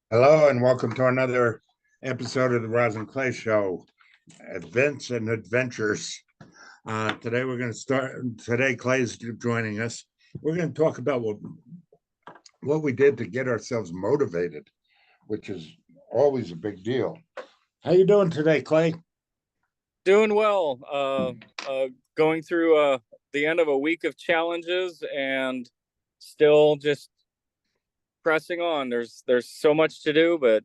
Hello and welcome to another episode of the Roz Clay Show, Events and Adventures. Today we're going to start. Today Clay's joining us. We're going to talk about what we did to get ourselves motivated, which is always a big deal. How you doing today, Clay? Doing well. Going through the end of a week of challenges and still just pressing on. There's so much to do, but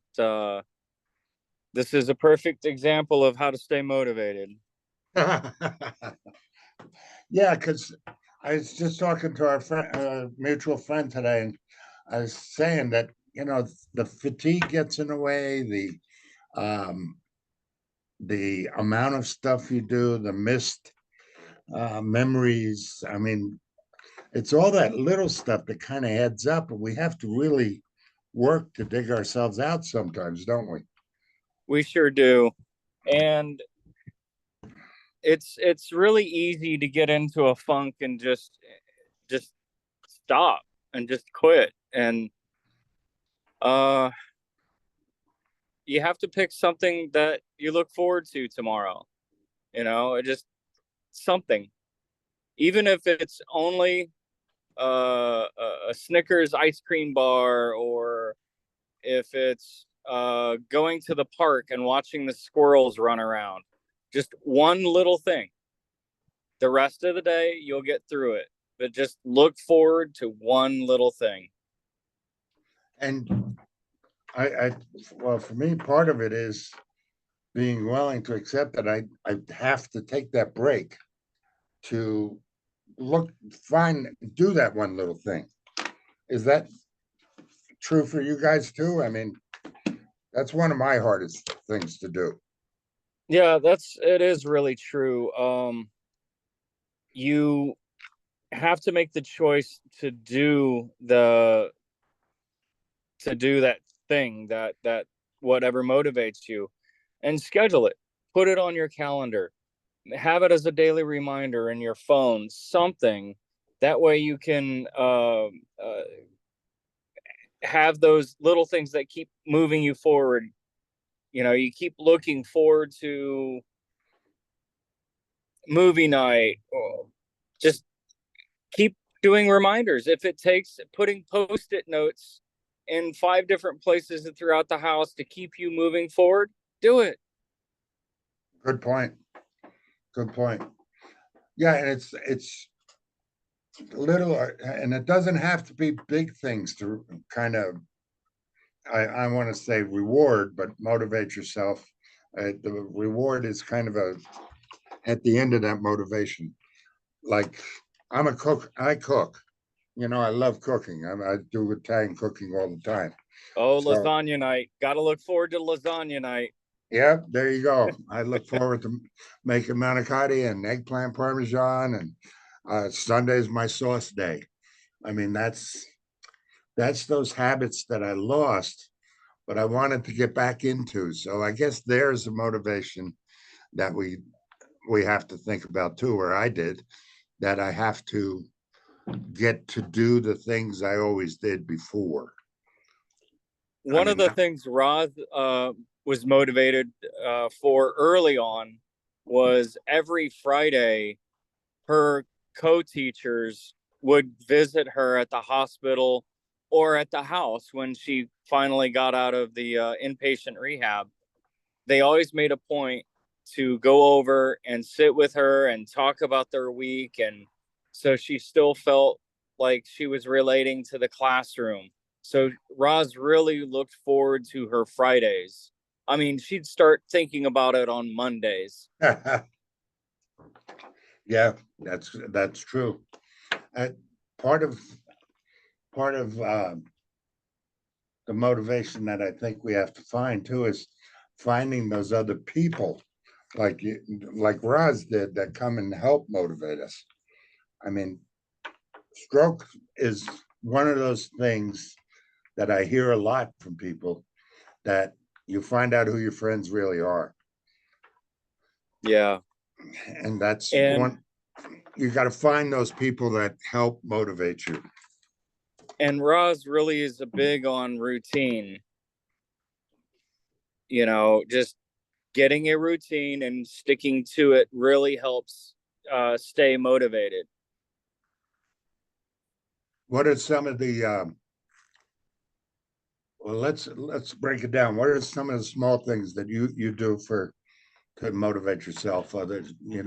this is a perfect example of how to stay motivated. Yeah, because I was just talking to our friend, mutual friend today, and I was saying that the fatigue gets in the way, um, the amount of stuff you do, the missed memories. I mean, it's all that little stuff that kind of adds up, and we have to really work to dig ourselves out sometimes, don't we? We sure do. And it's really easy to get into a funk and just stop and just quit. And uh you have to pick something that you look forward to tomorrow. It just something. Even if it's only a Snickers ice cream bar, or if it's going to the park and watching the squirrels run around. Just one little thing. The rest of the day, you'll get through it. But just look forward to one little thing. And I well, for me, part of it is being willing to accept that I have to take that break to do that one little thing. Is that true for you guys too? I mean, that's one of my hardest things to do. Yeah, it is really true. You have to make the choice to do that thing, that whatever motivates you, and schedule it. Put it on your calendar. Have it as a daily reminder in your phone, something that way you can have those little things that keep moving you forward. You keep looking forward to movie night, or just keep doing reminders. If it takes putting post-it notes in 5 different places throughout the house to keep you moving forward, do it. Good point. Good point. Yeah, and it's little, and it doesn't have to be big things to kind of, I want to say reward, but motivate yourself. The reward is kind of at the end of that motivation. Like, I'm a cook. I cook. I love cooking. I do Italian cooking all the time. Oh, So, lasagna night. Got to look forward to lasagna night. yeah, there you go. I look forward to making manicotti and eggplant parmesan, and Sunday's my sauce day. I mean, that's those habits that I lost, but I wanted to get back into. So I guess there's a motivation that we have to think about too, or I did, that I have to get to do the things I always did before. I One of mean, the things Roz was motivated for early on was every Friday, her co-teachers would visit her at the hospital or at the house when she finally got out of the inpatient rehab. They always made a point to go over and sit with her and talk about their week, and so she still felt like she was relating to the classroom. So Roz really looked forward to her Fridays. I mean, she'd start thinking about it on Mondays. yeah, that's true. Uh, part of part of the motivation that I think we have to find too is finding those other people like like Roz did that come and help motivate us. I mean, stroke is one of those things that I hear a lot from people, that you find out who your friends really are. Yeah. And that's And one, you got to find those people that help motivate you. and Roz really is a big on routine. just getting a routine and sticking to it really helps stay motivated. What are some of the well, let's break it down. What are some of the small things that you do to motivate yourself? Others, you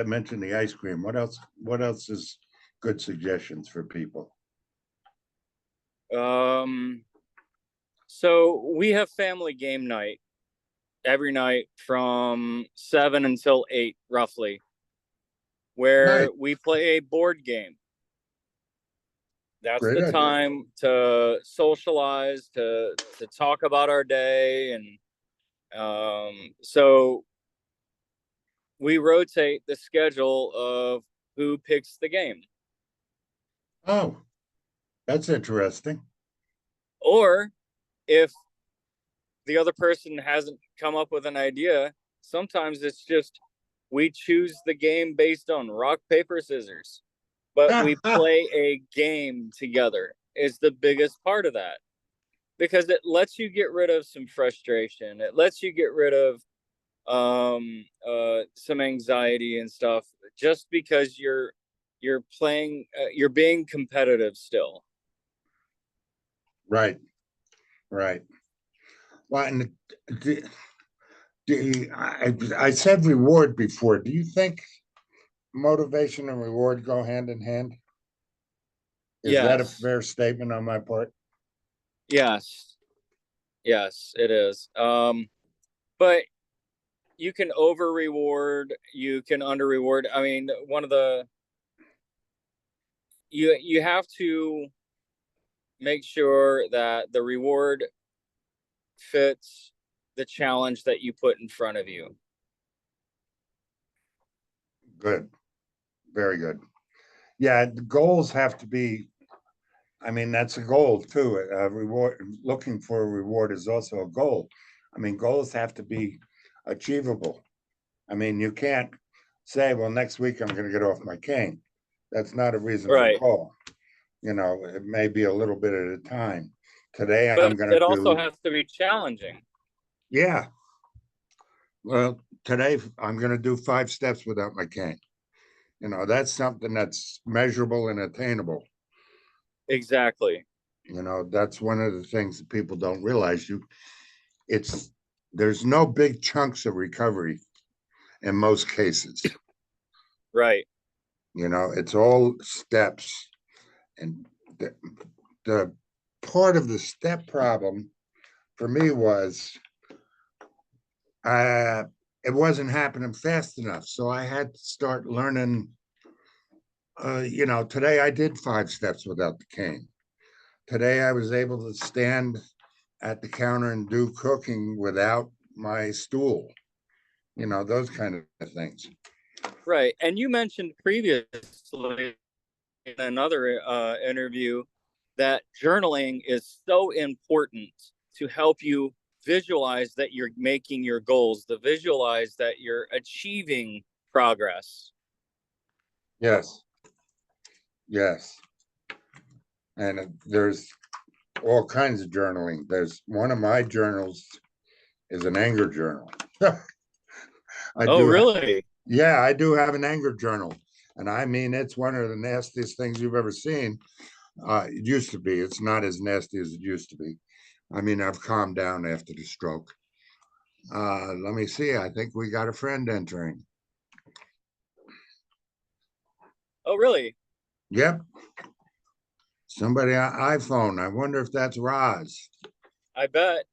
mentioned the ice cream. What else is good suggestions for people? So we have family game night every night from 7 until 8 roughly, Nice, where we play a board game. That's great the idea. time to socialize, to talk about our day, and so we rotate the schedule of who picks the game. Oh, that's interesting. Or if the other person hasn't come up with an idea, sometimes it's just we choose the game based on rock, paper, scissors, but we play a game together is the biggest part of that, because it lets you get rid of some frustration. It lets you get rid of some anxiety and stuff, just because you're playing, you're being competitive still. Right, right. Well, and do, I said reward before. Do you think motivation and reward go hand in hand? Is that a Yes, fair statement on my part? yes, yes, it is. But you can over reward, you can under reward. I mean, one of the you have to make sure that the reward fits the challenge that you put in front of you. Good, very good. Yeah, the goals have to be. I mean, that's a goal too. A reward, looking for a reward is also a goal. I mean, goals have to be achievable. I mean, you can't say, well, next week I'm going to get off my cane. That's not a reasonable Right. goal. It may be a little bit at a time. Today I'm But going to it also do, has to be challenging. yeah. Well, today I'm going to do 5 steps without my cane. That's something that's measurable and attainable. Exactly. That's one of the things that people don't realize. It's there's no big chunks of recovery in most cases. Right. It's all steps. And the part of the step problem for me was it wasn't happening fast enough. So I had to start learning. Today I did 5 steps without the cane. Today I was able to stand at the counter and do cooking without my stool. Those kind of things. Right. And you mentioned previously in another interview that journaling is so important to help you visualize that you're making your goals, to visualize that you're achieving progress. Yes. Yes. And there's all kinds of journaling. There's one of my journals is an anger journal. I Oh, do. really? Yeah, I do have an anger journal. And I mean, it's one of the nastiest things you've ever seen. It used to be. It's not as nasty as it used to be. I mean, I've calmed down after the stroke. Let me see. I think we got a friend entering. Oh, really? Yep. Somebody on iPhone. I wonder if that's Roz. I bet.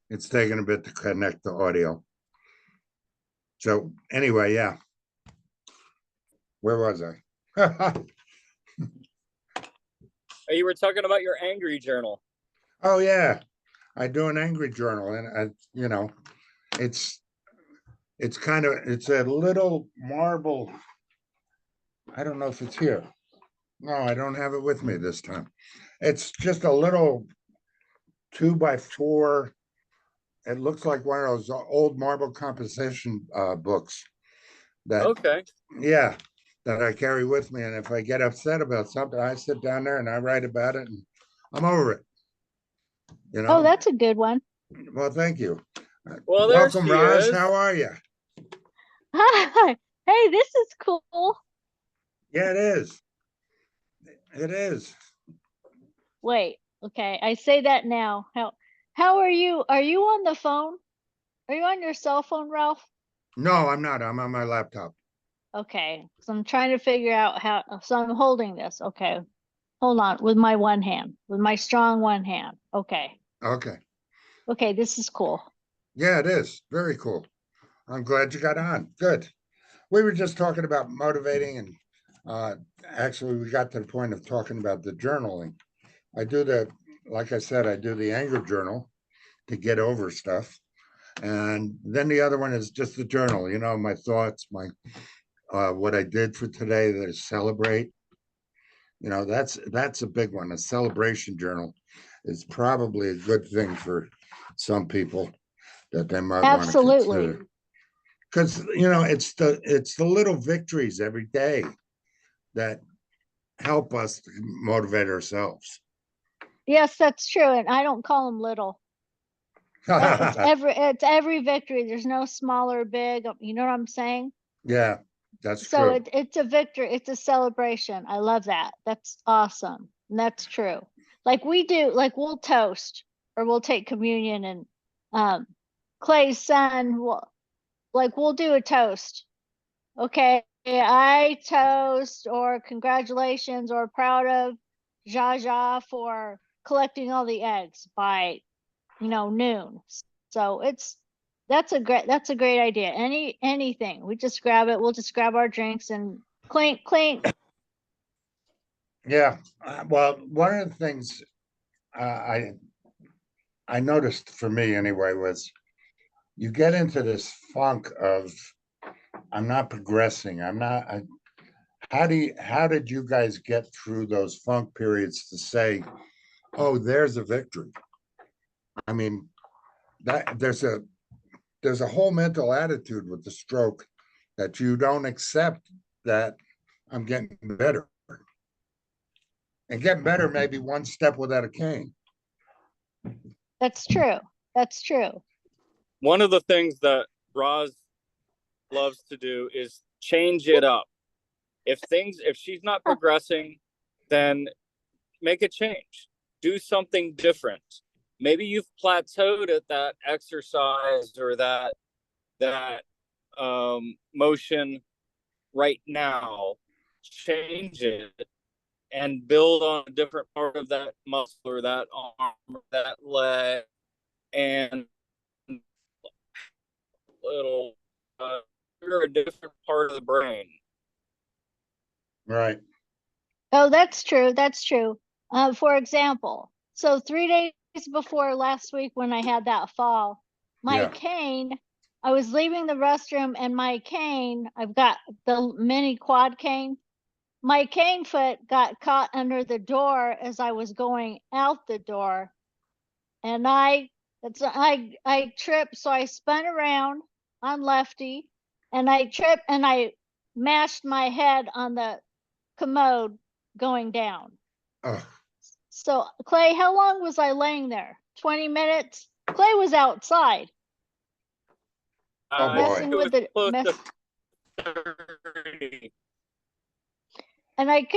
It's taking a bit to connect the audio. So anyway, yeah. Where was I? You were talking about your angry journal. Oh yeah, I do an angry journal, and it's it's a little marble. I don't know if it's here. No, I don't have it with me this time. It's just a little 2x4. It looks like one of those old marble composition books that, Okay. yeah, that I carry with me. And if I get upset about something, I sit down there and I write about it, and I'm over it. You Oh, know, that's a good one. well, thank you. Well, there Welcome, she Roz. is. How are you? Hi. Hey, this is cool. Yeah, it is. It is. Wait, okay. I say that now. How are you? Are you on the phone? Are you on your cell phone, Ralph? No, I'm not. I'm on my laptop. Okay. So I'm trying to figure out how, so I'm holding this. Okay. Hold on, with my one hand, with my strong one hand. Okay. Okay. Okay, this is cool. Yeah, it is. Very cool. I'm glad you got on. Good. We were just talking about motivating, and actually, we got to the point of talking about the journaling. I do the, like I said, I do the anger journal to get over stuff. And then the other one is just the journal, my thoughts, my what I did for today, to celebrate. That's a big one. A celebration journal is probably a good thing for some people that they might want to Absolutely. consider. Because it's the little victories every day that help us to motivate ourselves. Yes, that's true. And I don't call them little. It's every victory. There's no small or big. You know what I'm saying? Yeah, that's So true. it's a victory. It's a celebration. I love that. That's awesome. And that's true. Like we do, like we'll toast or we'll take communion, and um Clay's son will, like we'll do a toast. Okay, I toast, or congratulations, or proud of Jaja for collecting all the eggs by noon. So that's a great idea. Anything. We just grab it, we'll just grab our drinks and clink, clink. Yeah. Well, one of the things I noticed for me anyway was you get into this funk of I'm not progressing. I'm not. How did you guys get through those funk periods to say, oh, there's a victory? I mean, that there's a whole mental attitude with the stroke that you don't accept that I'm getting better. And getting better maybe one step without a cane. That's true. That's true. One of the things that Roz loves to do is change it up. If she's not progressing, then make a change. Do something different. Maybe you've plateaued at that exercise or that motion right now. Change it and build on a different part of that muscle or that arm or that leg, and little you're a different part of the brain. Right. Oh, that's true. That's true. For example, so 3 days before last week when I had that fall, my Yeah. cane, I was leaving the restroom and my cane, I've got the mini quad cane. My cane foot got caught under the door as I was going out the door. And I tripped, so I spun around on lefty, and I tripped and I mashed my head on the commode going down. Oh, So Clay, how long was I laying there? 20 minutes? Clay was outside oh I think boy. messing it was with the close mess. to 30. And I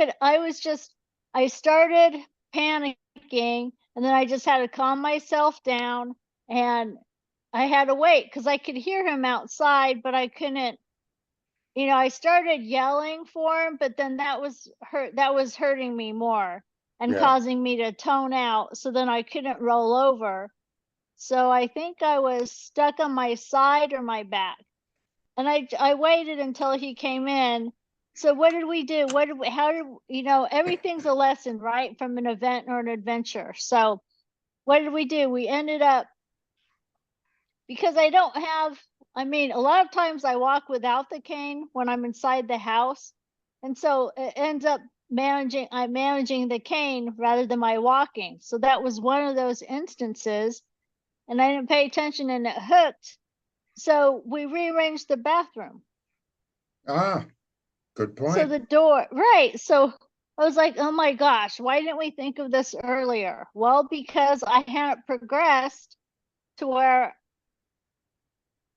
started panicking, and then I just had to calm myself down, and I had to wait because I could hear him outside, but I couldn't, I started yelling for him, but then that was hurting me more and Yeah. causing me to tone out. So then I couldn't roll over. So I think I was stuck on my side or my back. And I waited until he came in. So what did we do? How did, everything's a lesson, right? From an event or an adventure. So what did we do? We ended up, because I mean, a lot of times I walk without the cane when I'm inside the house. And so it ends up I'm managing the cane rather than my walking. So that was one of those instances, and I didn't pay attention and it hooked. So we rearranged the bathroom. Ah, good So point. the door, right. So, I was like, oh my gosh, why didn't we think of this earlier? Well, because I hadn't progressed to where,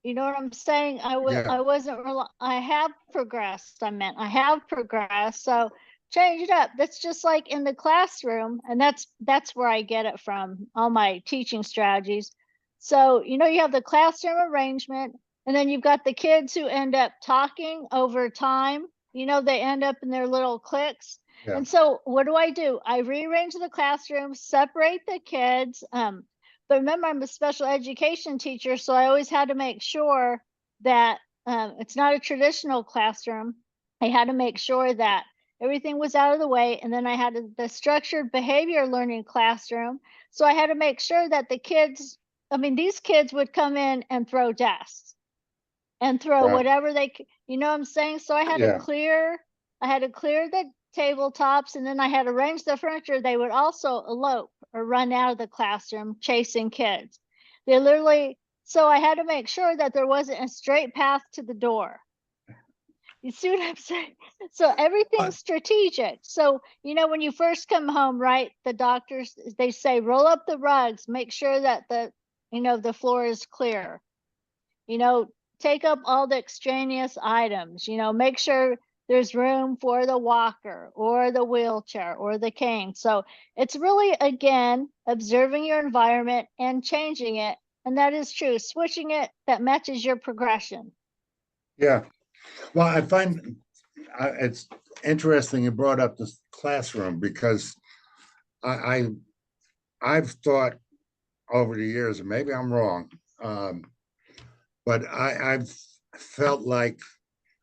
you know what I'm saying? Yeah, I wasn't, I have progressed. I have progressed. So change it up. That's just like in the classroom. And that's where I get it from, all my teaching strategies. So, you know, you have the classroom arrangement, and then you've got the kids who end up talking over time. You know, they end up in their little cliques. yeah, And so what do? I rearrange the classroom, separate the kids. But remember, I'm a special education teacher, so I always had to make sure that it's not a traditional classroom. I had to make sure that everything was out of the way. And then I had the structured behavior learning classroom. So I had to make sure that the kids, I mean, these kids would come in and throw desks and throw wow, whatever you know what I'm saying? So I yeah, had to clear the tabletops, and then I had to arrange the furniture. They would also elope or run out of the classroom chasing kids. They literally, so I had to make sure that there wasn't a straight path to the door. You see what I'm saying? So uh, everything's strategic. So, you know, when you first come home, right, the doctors, they say, roll up the rugs, make sure that you know, the floor is clear. You know, take up all the extraneous items, you know, make sure there's room for the walker or the wheelchair or the cane. So it's really, again, observing your environment and changing it. And that is true, switching it that matches your progression. yeah. Well, I find it's interesting you brought up this classroom because I I've thought over the years, and maybe I'm wrong, but I've felt like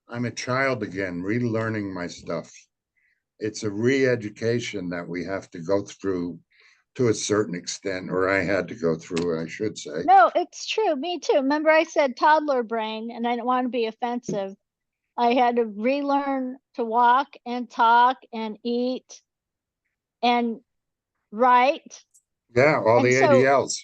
I'm a child again, relearning my stuff. It's a re-education that we have to go through to a certain extent, or I had to go through, I should say. No, it's true. Me too. Remember, I said toddler brain, and I didn't want to be offensive. I had to relearn to walk and talk and eat and write. Yeah, all And the so ADLs.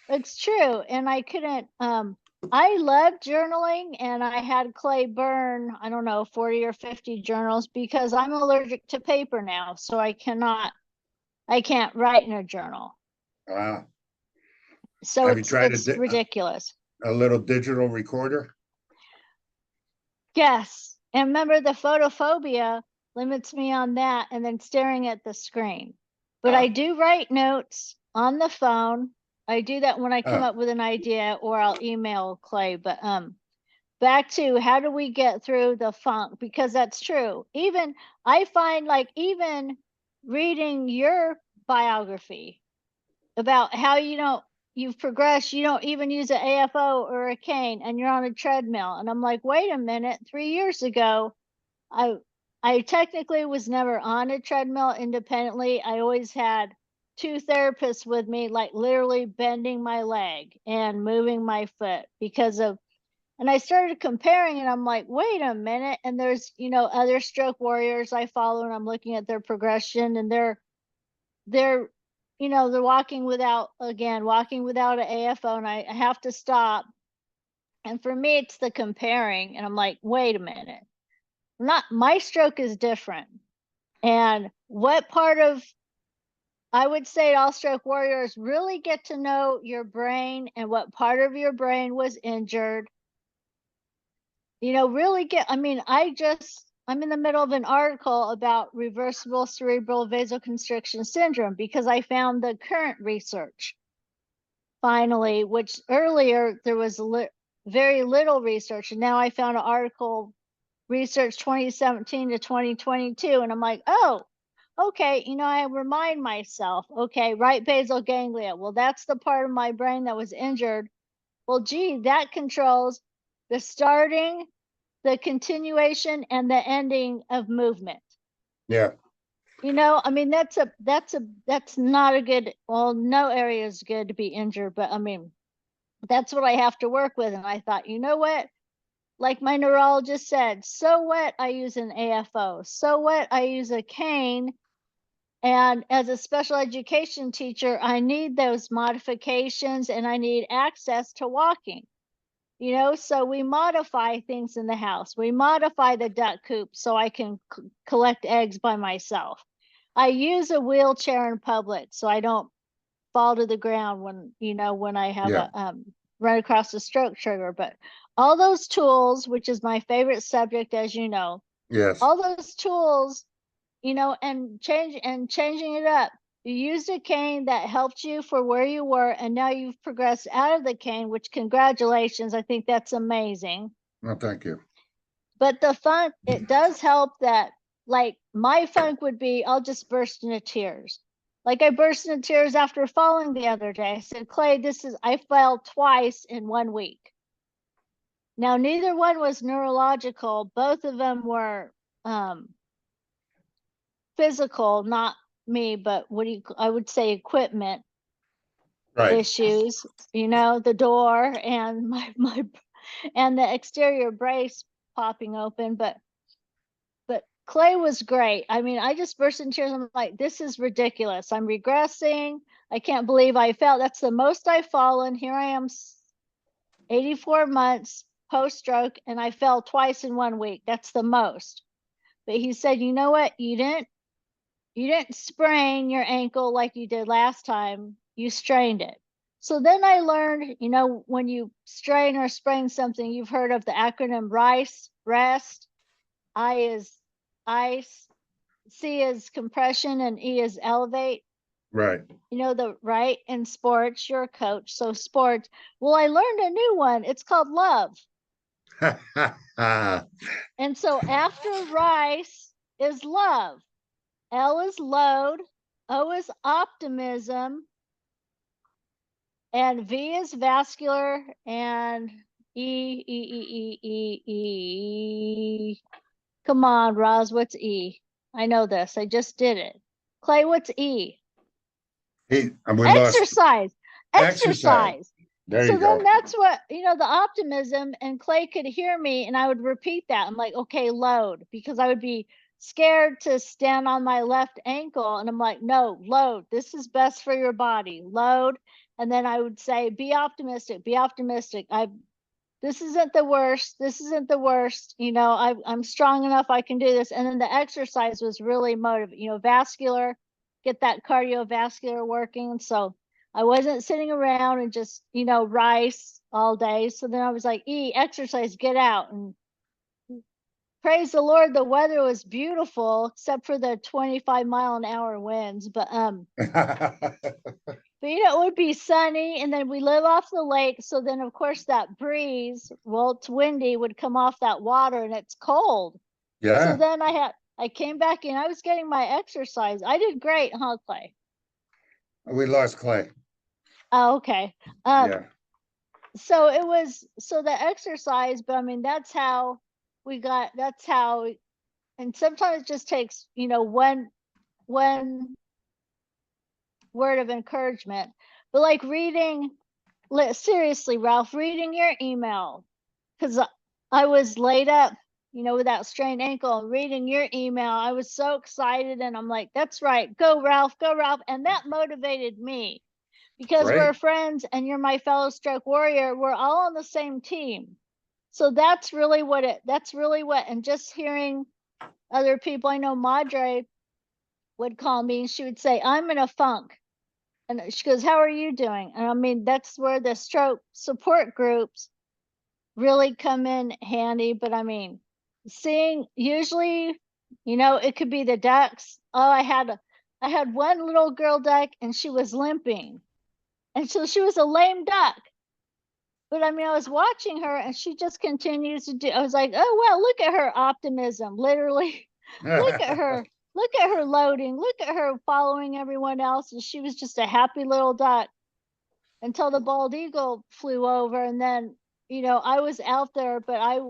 it's true. And I couldn't, I loved journaling, and I had Clay burn, I don't know, 40 or 50 journals because I'm allergic to paper now. So I can't write in a journal. Wow. So Have you tried it's ridiculous. a little digital recorder? Yes. And remember, the photophobia limits me on that and then staring at the screen. But I Oh, do write notes on the phone. I do that when I come oh, up with an idea, or I'll email Clay. But back to how do we get through the funk? Because that's true. Even I find, like, even reading your biography about how you've progressed, you don't even use an AFO or a cane, and you're on a treadmill. And I'm like, wait a minute, 3 years ago, I I technically was never on a treadmill independently. I always had two therapists with me, like literally bending my leg and moving my foot because of, and I started comparing, and I'm like, wait a minute. And there's, you know, other stroke warriors I follow, and I'm looking at their progression, and they're you know, they're walking without an AFO, and I have to stop. And for me, it's the comparing, and I'm like, wait a minute, not my stroke is different. And what part of, I would say, all stroke warriors really get to know your brain and what part of your brain was injured. You know, really get, I mean, I'm in the middle of an article about reversible cerebral vasoconstriction syndrome because I found the current research finally, which earlier there was very little research. And now I found an article, research 2017 to 2022. And I'm like, oh, okay. You know, I remind myself, okay, right basal ganglia. Well, that's the part of my brain that was injured. Well, gee, that controls the starting, the continuation, and the ending of movement. yeah, You know, I mean, that's not a good, well, no area is good to be injured, but I mean, that's what I have to work with. And I thought, you know what? Like my neurologist said, so what? I use an AFO. So what? I use a cane. And as a special education teacher, I need those modifications, and I need access to walking. You know, so we modify things in the house. We modify the duck coop so I can collect eggs by myself. I use a wheelchair in public so I don't fall to the ground when, you know, when I have Yeah. a run across the stroke trigger. But all those tools, which is my favorite subject, as you know, Yes. all those tools, you know, and changing it up. You used a cane that helped you for where you were, and now you've progressed out of the cane, which congratulations. I think that's amazing. Well, thank you. But the funk, it does help that, like, my funk would be, I'll just burst into tears. Like I burst into tears after falling the other day. I said, Clay, I fell twice in 1 week. Now, neither one was neurological. Both of them were physical, not me, but I would say equipment Right. issues, you know, the door and my and the exterior brace popping open, but Clay was great. I mean, I just burst into tears. I'm like, this is ridiculous. I'm regressing. I can't believe I fell. That's the most I've fallen. Here I am, 84 months post-stroke, and I fell twice in 1 week. That's the most. But he said, you know what? You didn't sprain your ankle like you did last time. You strained it. So then I learned, you know, when you strain or sprain something, you've heard of the acronym RICE, rest. I is ice, C is compression, and E is elevate. Right. You know, the right in sports, you're a coach. So sports. Well, I learned a new one. It's called love. And so after rice is love. L is load, O is optimism, and V is vascular, and E. Come on, Roz, what's E? I know this. I just did it. Clay, what's E? We lost Exercise. Exercise. There So you then go. that's what, you know, the optimism, and Clay could hear me and I would repeat that. I'm like, okay, load, because I would be scared to stand on my left ankle. And I'm like, no, load. This is best for your body. Load. And then I would say, be optimistic, be optimistic. This isn't the worst. This isn't the worst. You know, I'm strong enough. I can do this. And then the exercise was really motivating, you know, vascular, get that cardiovascular working. So I wasn't sitting around and just, you know, rice all day. So then I was like, exercise, get out. And praise the Lord, the weather was beautiful, except for the 25-mile-an-hour winds. But you know, it would be sunny, and then we live off the lake. So then, of course, that breeze, well, it's windy, would come off that water, and it's cold. Yeah. So then I came back in. I was getting my exercise. I did great, huh, Clay? We lost Clay. Oh, okay. Yeah. So it was, so the exercise, but I mean, that's how, and sometimes it just takes, you know, one word of encouragement. But like reading, seriously, Ralph, reading your email, because I was laid up, you know, with that strained ankle, and reading your email, I was so excited, and I'm like, that's right, go Ralph, go Ralph. And that motivated me, because Great. we're friends and you're my fellow stroke warrior. We're all on the same team. So that's really what, and just hearing other people, I know Madre would call me and she would say, I'm in a funk. And she goes, how are you doing? And I mean, that's where the stroke support groups really come in handy. But I mean, seeing, usually, you know, it could be the ducks. Oh, I had one little girl duck and she was limping. And so she was a lame duck. But I mean, I was watching her and she just continues to do, I was like, oh, well, look at her optimism, literally. Look at her. Look at her loading. Look at her following everyone else. And she was just a happy little duck until the bald eagle flew over. And then, you know, I was out there, but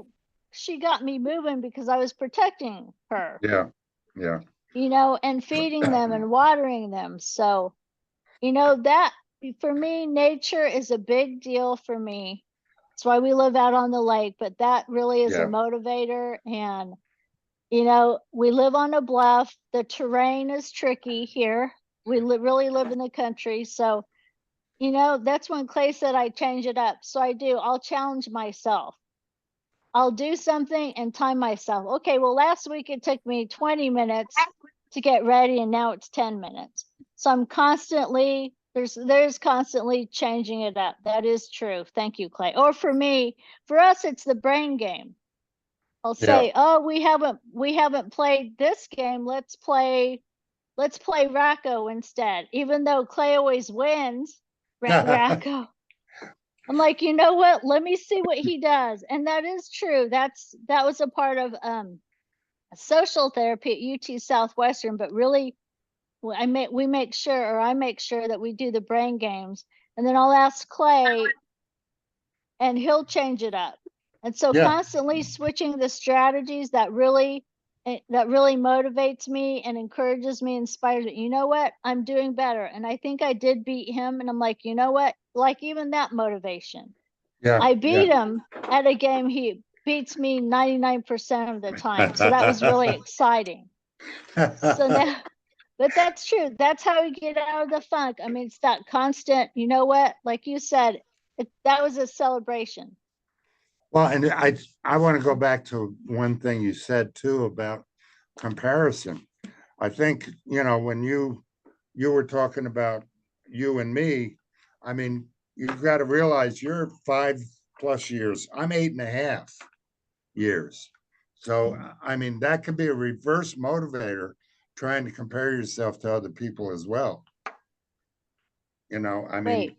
she got me moving because I was protecting her. Yeah. Yeah. You know, and feeding them and watering them. So, you know, that for me, nature is a big deal for me. That's why we live out on the lake, but that really is a Yeah. motivator. And you know, we live on a bluff. The terrain is tricky here. We really live in the country. So You know, that's when Clay said I change it up. So I do. I'll challenge myself. I'll do something and time myself. Okay, well, last week it took me 20 minutes to get ready, and now it's 10 minutes. So I'm constantly, there's constantly changing it up. That is true. Thank you, Clay. Or for me, for us, it's the brain game. I'll Yeah. say, oh, we haven't played this game. Let's play Racco instead. Even though Clay always wins, Racco. I'm like, you know what? Let me see what he does. And that is true. That was a part of social therapy at UT Southwestern, but really I make sure that we do the brain games. And then I'll ask Clay and he'll change it up. And so Yeah. constantly switching the strategies that really motivates me and encourages me, inspires me. You know what? I'm doing better. And I think I did beat him. And I'm like, you know what? Like even that motivation. Yeah. I beat him at a game. He beats me 99% of the time. So that was really exciting. So now, but that's true. That's how we get out of the funk. I mean, it's that constant, you know what? Like you said, that was a celebration. Well, and I want to go back to one thing you said too about comparison. I think, when you were talking about you and me, I mean, you've got to realize you're 5+ years. I'm 8.5 years. So, I mean, that could be a reverse motivator trying to compare yourself to other people as well. I mean, Wait,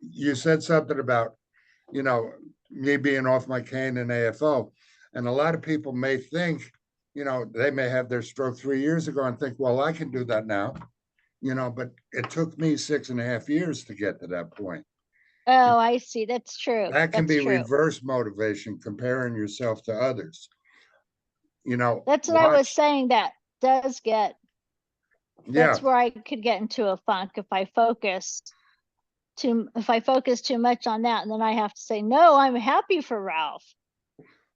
you said something about, me being off my cane in AFO. And a lot of people may think, they may have their stroke 3 years ago and think, well, I can do that now, but it took me 6.5 years to get to that point. oh, I see. That's true. That can That's be true. reverse motivation, comparing yourself to others. That's what I was Watch. saying. That does get, Yeah. that's where I could get into a funk if I focus too much on that. And then I have to say, no, I'm happy for Ralph.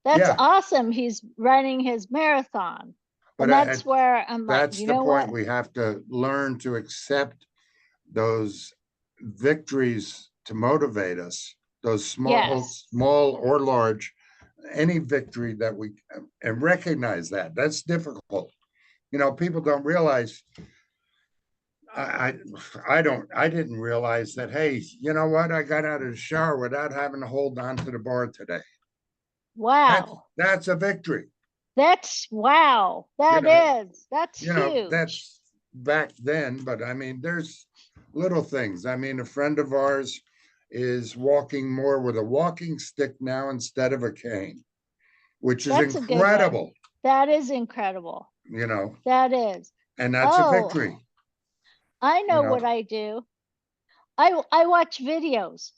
That's Yeah. awesome. He's running his marathon. But And that's where I'm like, that's you the know point. what? We have to learn to accept those victories to motivate us, those Yes. small or large, any victory that we, and recognize that. That's difficult. People don't realize. I didn't realize that. Hey, you know what? I got out of the shower without having to hold on to the bar today. Wow. That's a victory. Wow. You know, That's huge. that's back then, but I mean, there's little things. I mean, a friend of ours is walking more with a walking stick now instead of a cane, which is That's a good one. incredible, That is incredible. That is. and that's a Oh, victory. I know what I do. I watch videos.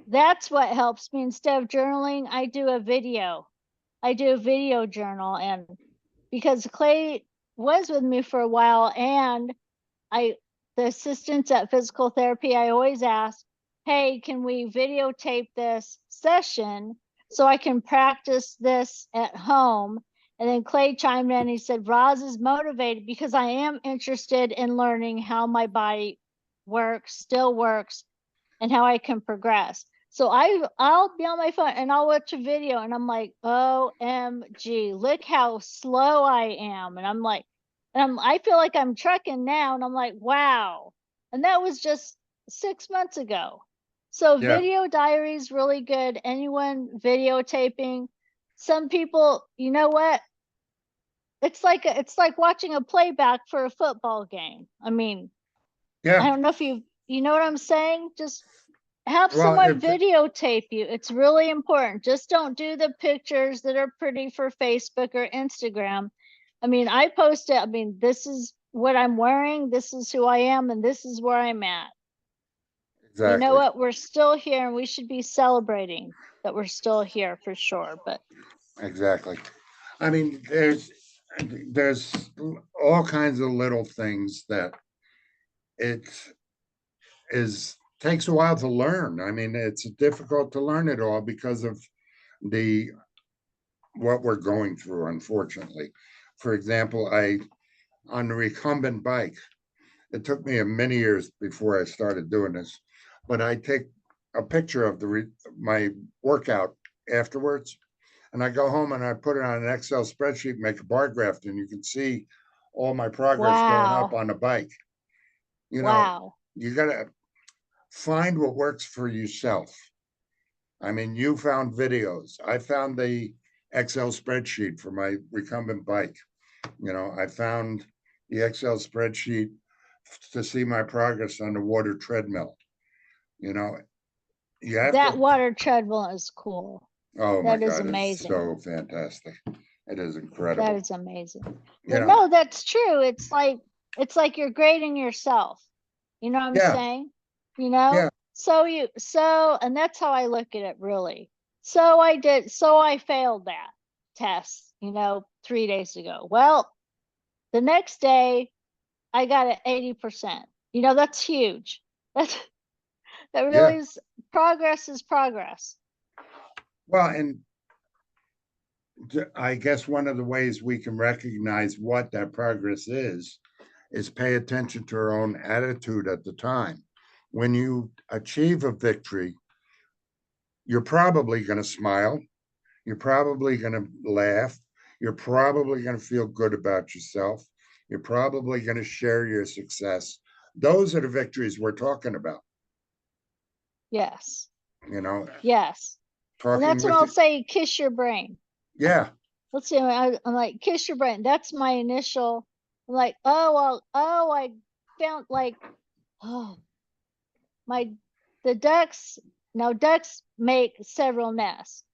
That's what helps me. Instead of journaling, I do a video. I do a video journal, and because Clay was with me for a while, and the assistants at physical therapy, I always ask, hey, can we videotape this session so I can practice this at home? And then Clay chimed in, he said, Roz is motivated because I am interested in learning how my body still works, and how I can progress. So I'll be on my phone and I'll watch a video and I'm like, OMG, look how slow I am. And I'm like, I feel like I'm trucking now, and I'm like, wow. And that was just 6 months ago. So Yeah. video diaries really good. Anyone videotaping. Some people, you know what? It's like watching a playback for a football game. I mean, I Yeah. don't know if you know what I'm saying? Just have Well, someone videotape you. It's really important. Just don't do the pictures that are pretty for Facebook or Instagram. I mean, I post it. I mean, this is what I'm wearing. This is who I am, and this is where I'm at. You know exactly. what? We're still here, and we should be celebrating that we're still here for sure. But Exactly. I mean, there's all kinds of little things that it takes a while to learn. I mean, it's difficult to learn it all because of the what we're going through, unfortunately. For example, on the recumbent bike, it took me many years before I started doing this, but I take a picture of my workout afterwards, and I go home and I put it on an Excel spreadsheet, make a bar graph, and you can see all my progress going up Wow. on the bike. You know, Wow. you gotta find what works for yourself. I mean, you found videos. I found the Excel spreadsheet for my recumbent bike. You know, I found the Excel spreadsheet to see my progress on the water treadmill. You know, you have That to, water treadmill is cool. oh my That is God, it's amazing. so fantastic. It is That incredible. is amazing. You But know, no, that's true. It's like you're grading yourself. You know what I'm yeah, saying? You know? yeah, And that's how I look at it really. So I failed that test, 3 days ago. Well, the next day I got an 80%. That's huge. That's that yeah. really is progress is progress. Well, and I guess one of the ways we can recognize what that progress is pay attention to our own attitude at the time. When you achieve a victory, you're probably going to smile. You're probably going to laugh. You're probably going to feel good about yourself. You're probably going to share your success. Those are the victories we're talking about. Yes. You know, Yes. And talking that's when with I'll you. say kiss your brain. Yeah, Let's see. I'm like, kiss your brain. That's my initial. I'm like, I found like, oh, my, the ducks. Now ducks make several nests.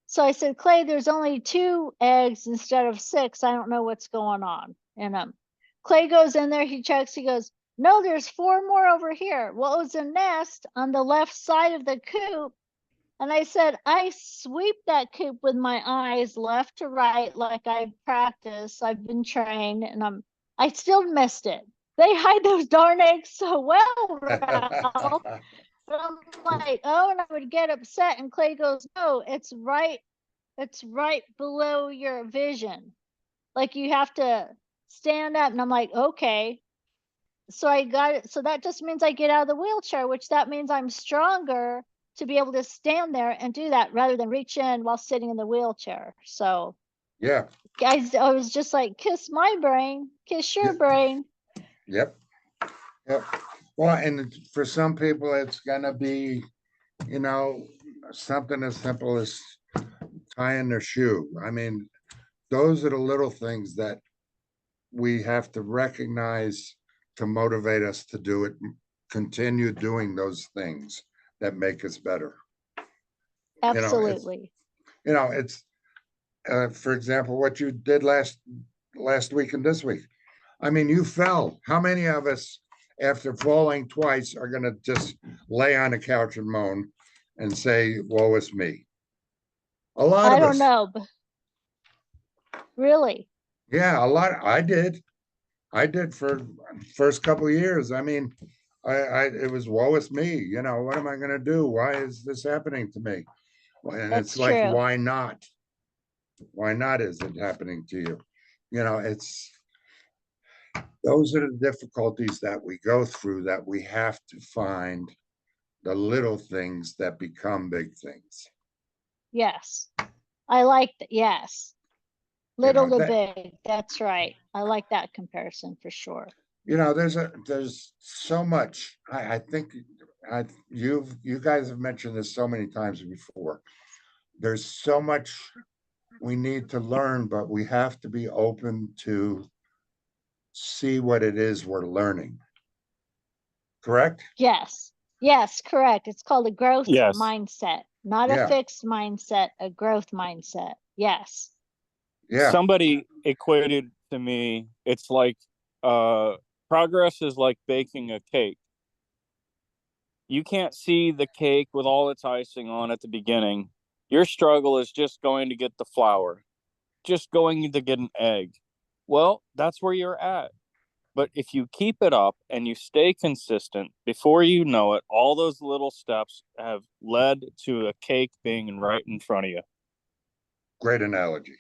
So I said, Clay, there's only 2 eggs instead of 6. I don't know what's going on in them. Clay goes in there. He checks. He goes, no, there's 4 more over here. Well, it was a nest on the left side of the coop. And I said, I sweep that coop with my eyes left to right like I practice. I've been trained, and I still missed it. They hide those darn eggs so well, Ralph. But I'm like, oh, and I would get upset. And Clay goes, no, it's right below your vision. Like you have to stand up. And I'm like, okay. So I got it. So that just means I get out of the wheelchair, which that means I'm stronger to be able to stand there and do that rather than reach in while sitting in the wheelchair. So yeah, guys, I was just like, kiss my brain, kiss your yep, brain. yep, yep. Well, and for some people, it's gonna be, you know, something as simple as tying their shoe. I mean, those are the little things that we have to recognize to motivate us to do it, continue doing those things that make us better. You know, it's, Absolutely. you know, it's, for example, what you did last week and this week. I mean, you fell. How many of us, after falling twice, are going to just lay on the couch and moan and say, woe is me? A lot I of don't us. know, but really. Yeah, a lot. I did. I did for first couple of years. I mean, it was woe is me. You know, what am I going to do? Why is this happening to me? And it's That's like, true. why not? Why not is it happening to you? You know, it's, those are the difficulties that we go through, that we have to find the little things that become big things. Yes. I like that. Yes. You Little know, to that, big. That's right. I like that comparison for sure. you know, there's so much. I think you guys have mentioned this so many times before. There's so much we need to learn, but we have to be open to see what it is we're learning. Correct? Yes. Yes, correct. It's called a growth Yes. mindset, not a Yeah. fixed mindset, a growth mindset. Yes. Yeah. Somebody equated to me, it's like progress is like baking a cake. You can't see the cake with all its icing on at the beginning. Your struggle is just going to get the flour, just going to get an egg. Well, that's where you're at. But if you keep it up and you stay consistent, before you know it, all those little steps have led to a cake being right in front of you. Great analogy.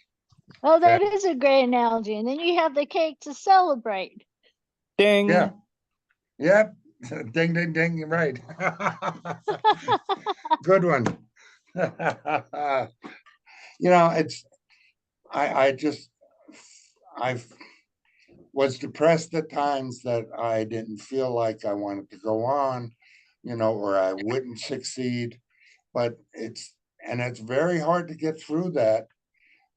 Oh, that is a great analogy. And then you have the cake to celebrate. Ding. Yeah. Yep. Ding, ding, ding. You're right. Good one. It's, I just, I was depressed at times that I didn't feel like I wanted to go on, or I wouldn't succeed. But it's very hard to get through that.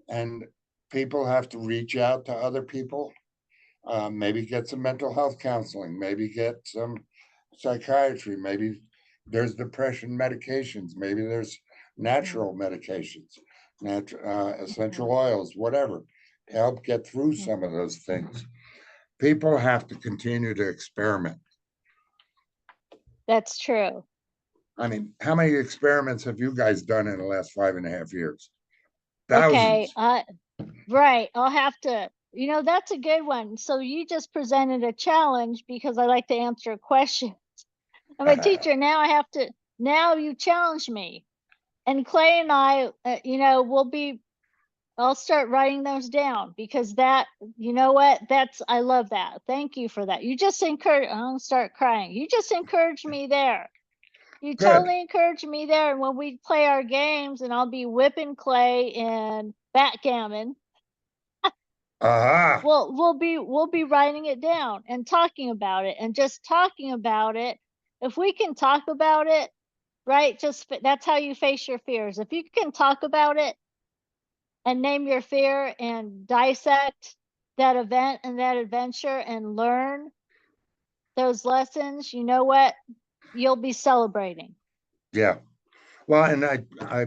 And people have to reach out to other people, maybe get some mental health counseling, maybe get some psychiatry, maybe there's depression medications, maybe there's natural medications, essential oils, whatever, to help get through some of those things. People have to continue to experiment. That's true. I mean, how many experiments have you guys done in the last 5.5 years? Okay, Thousands. right. I'll have to, that's a good one. So you just presented a challenge because I like to answer questions. I'm a teacher. Now you challenge me. And Clay and I, I'll start writing those down because I love that. Thank you for that. You just encourage, I'll start crying. You just encouraged me there. You Good. totally encouraged me there. And when we play our games and I'll be whipping Clay in backgammon, Aha. we'll be writing it down and talking about it, and just talking about it. If we can talk about it, right? That's how you face your fears. If you can talk about it and name your fear and dissect that event and that adventure and learn those lessons, you know what? You'll be celebrating. Yeah. Well, and I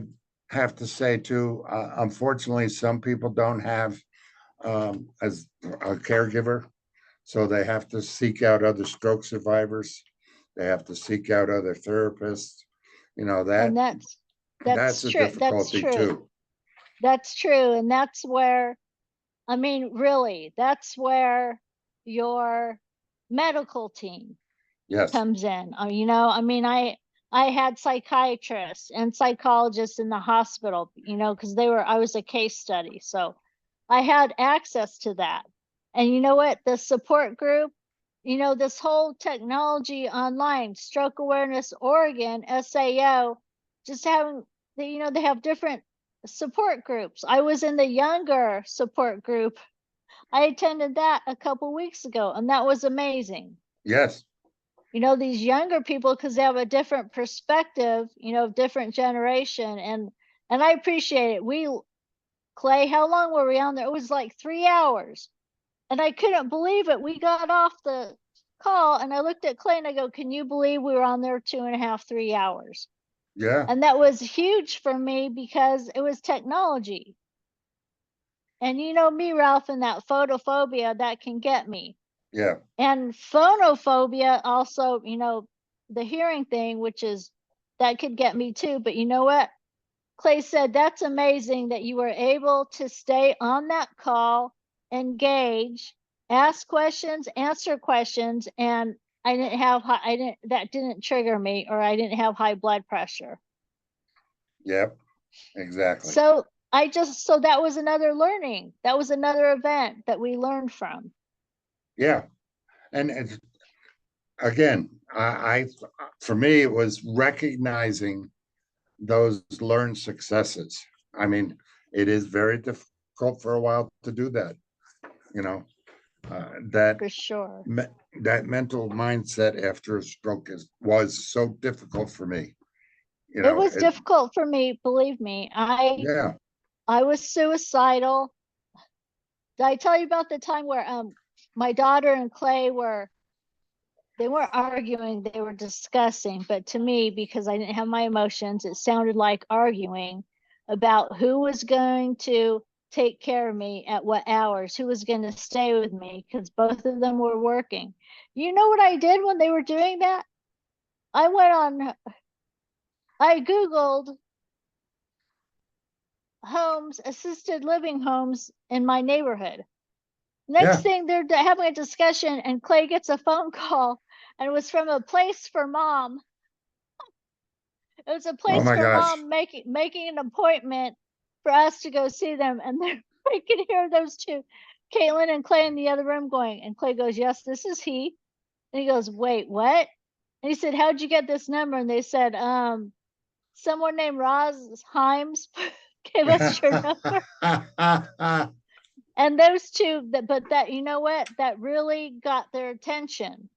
have to say too, unfortunately, some people don't have as a caregiver, so they have to seek out other stroke survivors. They have to seek out other therapists. That And that's that's a true. That's difficulty true. too. That's true. And that's where, really, that's where your medical team Yes. comes in. I had psychiatrists and psychologists in the hospital, because I was a case study. So I had access to that. And you know what? The support group, this whole technology online, Stroke Awareness Oregon, SAO, just having, they have different support groups. I was in the younger support group. I attended that a couple weeks ago, and that was amazing. Yes. These younger people, because they have a different perspective, different generation. And I appreciate it. Clay, how long were we on there? It was like 3 hours. And I couldn't believe it. We got off the call and I looked at Clay and I go, can you believe we were on there 2.5, 3 hours? Yeah. And that was huge for me because it was technology. And you know me, Ralph, and that photophobia, that can get me. Yeah. And phonophobia also, the hearing thing, that could get me too. But you know what? Clay said, that's amazing that you were able to stay on that call, engage, ask questions, answer questions, and that didn't trigger me, or I didn't have high blood pressure. Yep. Exactly. So that was another learning. That was another event that we learned from. Yeah. And it's, again, for me, it was recognizing those learned successes. I mean, it is very difficult for a while to do that. That For sure. that mental mindset after a stroke was so difficult for me. It was difficult for me, believe me. Yeah. I was suicidal. Did I tell you about the time where my daughter and Clay they weren't arguing, they were discussing, but to me, because I didn't have my emotions, it sounded like arguing about who was going to take care of me at what hours, who was going to stay with me, because both of them were working. You know what I did when they were doing that? I Googled assisted living homes in my neighborhood. Next thing, they're having a discussion and Clay gets a phone call, and it was from a place for mom. It was a place for mom making an appointment for us to go see them. And I could hear those two, Caitlin and Clay, in the other room going, and Clay goes, yes, this is he. And he goes, wait, what? And he said, how'd you get this number? And they said, someone named Roz Himes gave us your number. And those two, but that, you know what? That really got their attention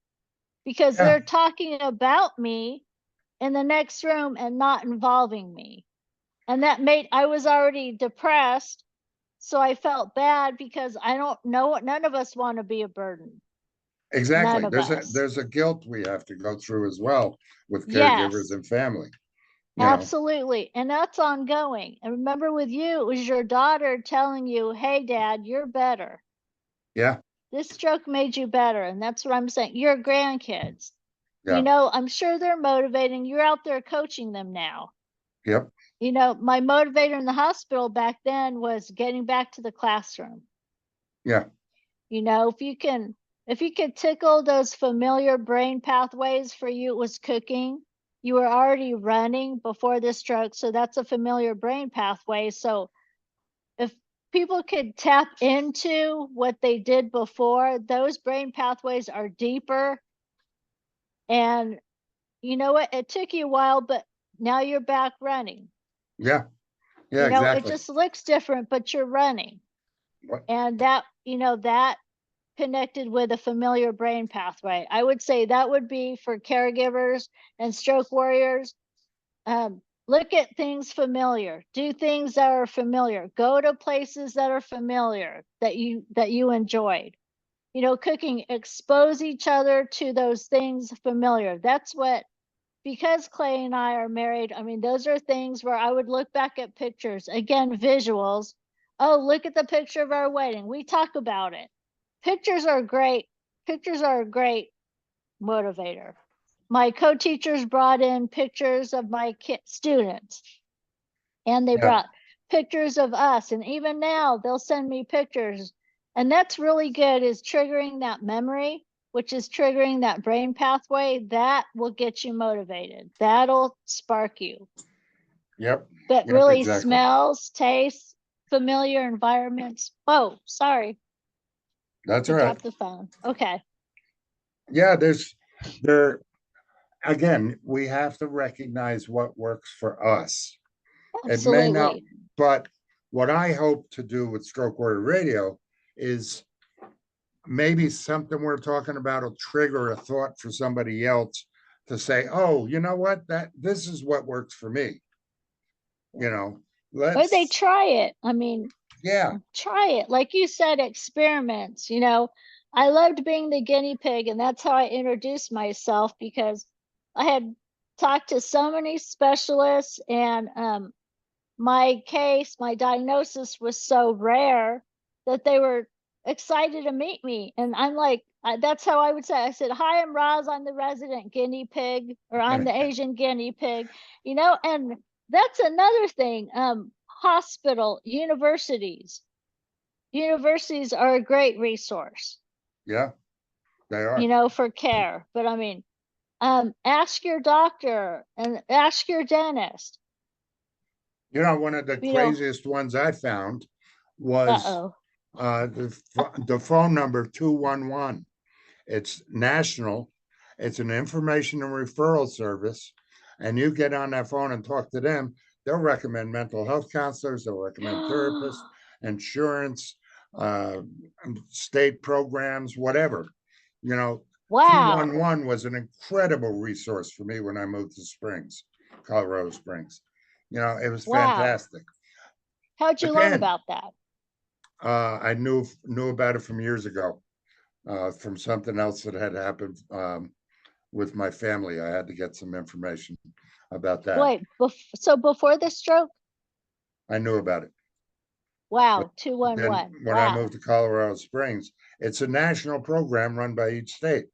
because Yeah, they're talking about me in the next room and not involving me. And that made, I was already depressed. So I felt bad because I don't know what, none of us want to be a burden. exactly. None of us. There's a guilt we have to go through as well with caregivers Yes, and family. You know, absolutely. And that's ongoing. And remember with you, it was your daughter telling you, hey, dad, you're better. yeah, This stroke made you better. And that's what I'm saying. Your grandkids, you yeah, know, I'm sure they're motivating. You're out there coaching them now. yep, You know, my motivator in the hospital back then was getting back to the classroom. yeah, You know, if you could tickle those familiar brain pathways, for you it was cooking. You were already running before the stroke, so that's a familiar brain pathway. So if people could tap into what they did before, those brain pathways are deeper. And you know what? It took you a while, but now you're back running. yeah, yeah, You know, it exactly. just looks different, but you're running. What- And that, you know, that connected with a familiar brain pathway. I would say that would be for caregivers and stroke warriors. Look at things familiar, do things that are familiar, go to places that are familiar that you enjoyed. You know, cooking, expose each other to those things familiar. That's what, because Clay and I are married, I mean, those are things where I would look back at pictures, again, visuals. Oh, look at the picture of our wedding. We talk about it. Pictures are great. Pictures are a great motivator. My co-teachers brought in pictures of my students, and they Yeah, brought pictures of us. And even now they'll send me pictures. And that's really good, is triggering that memory, which is triggering that brain pathway. That will get you motivated. That'll spark you. yep, But yep, really exactly. smells, tastes, familiar environments. Oh, sorry. That's I all right. dropped the phone. Okay. Yeah, there, again, we have to recognize what works for us. It may not, Absolutely. but what I hope to do with Stroke Warrior Radio is maybe something we're talking about will trigger a thought for somebody else to say, oh, you know what, that this is what works for me. You know, Or they let's, try it. I mean, yeah, try it. Like you said, experiments. You know, I loved being the guinea pig, and that's how I introduced myself, because I had talked to so many specialists, and my case, my diagnosis was so rare that they were excited to meet me. And I'm like, that's how I would say. I said, hi, I'm Roz. I'm the resident guinea pig, or I'm the Asian guinea pig, you know, and that's another thing. Hospital, universities are a great resource, yeah, they you are. know, for care. But I mean, ask your doctor and ask your dentist, You know, one of the you know, craziest ones I found was uh-oh. the phone number 211. It's national. It's an information and referral service. And you get on that phone and talk to them. They'll recommend mental health counselors. They'll recommend therapists, insurance, uh, state programs, whatever. You know, Wow. 211 was an incredible resource for me when I moved to Springs, Colorado Springs. You know, it was Wow. fantastic. How'd you learn Again, about that? I knew about it from years ago, from something else that had happened with my family. I had to get some information about that. Wait, so before the stroke? I knew about it. But Wow, then 211. when I moved Wow. to Colorado Springs, it's a national program run by each state.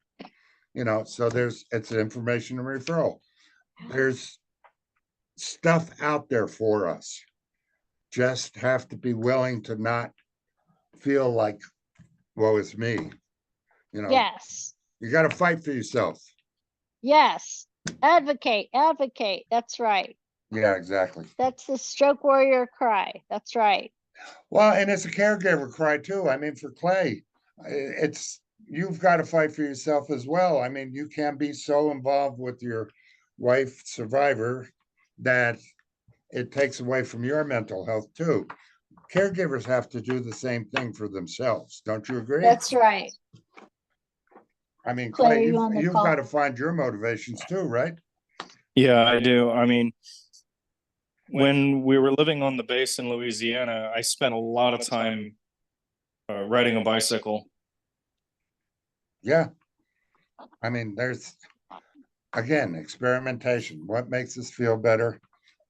You know, so it's information and referral. There's stuff out there for us. Just have to be willing to not feel like, woe is me. You know, Yes. you got to fight for yourself. Yes. Advocate, advocate. That's right. Yeah, exactly. That's the stroke warrior cry. That's right. Well, and it's a caregiver cry too. I mean, for Clay, it's you've got to fight for yourself as well. I mean, you can't be so involved with your wife survivor that it takes away from your mental health too. Caregivers have to do the same thing for themselves. Don't you agree? That's right. I mean, Clay, Clay, are you on the you've call? got to find your motivations too, right? Yeah, I do. I mean, when we were living on the base in Louisiana, I spent a lot of time riding a bicycle. Yeah. I mean, there's, again, experimentation. What makes us feel better?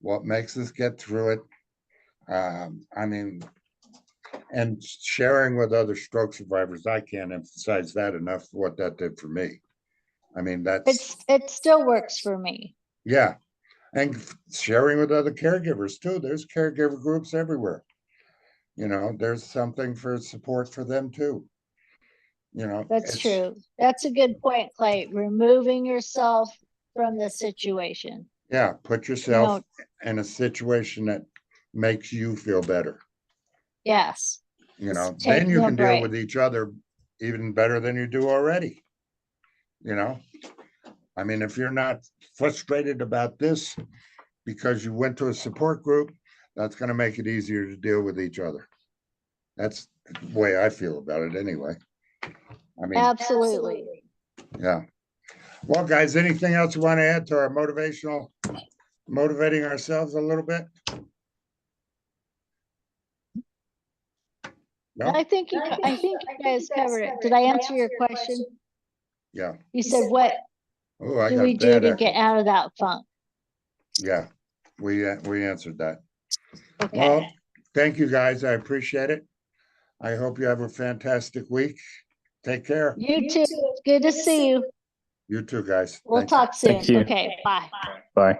What makes us get through it? I mean, and sharing with other stroke survivors, I can't emphasize that enough, what that did for me. I mean, It still works for me. yeah. And sharing with other caregivers too. There's caregiver groups everywhere. You know, there's something for support for them too. You know, That's true. That's a good point, Clay. Removing yourself from the situation. Yeah, put yourself in a situation that makes you feel better. Yes. You know, Just then you taking a can deal break. with each other even better than you do already. You know, I mean, if you're not frustrated about this because you went to a support group, that's going to make it easier to deal with each other. That's the way I feel about it anyway. I mean, Absolutely. yeah. Well, guys, anything else you want to add to our motivating ourselves a little bit? No? I think you guys covered it. Did I answer your question? Yeah. You said, what Oh, I do got we do bad to echo. get out of that funk? Yeah, we answered that. Okay. Well, thank you guys. I appreciate it. I hope you have a fantastic week. Take care. You too. Good to see you. You too, guys. We'll Thank you. talk soon. Thank you. Okay. Bye. Bye.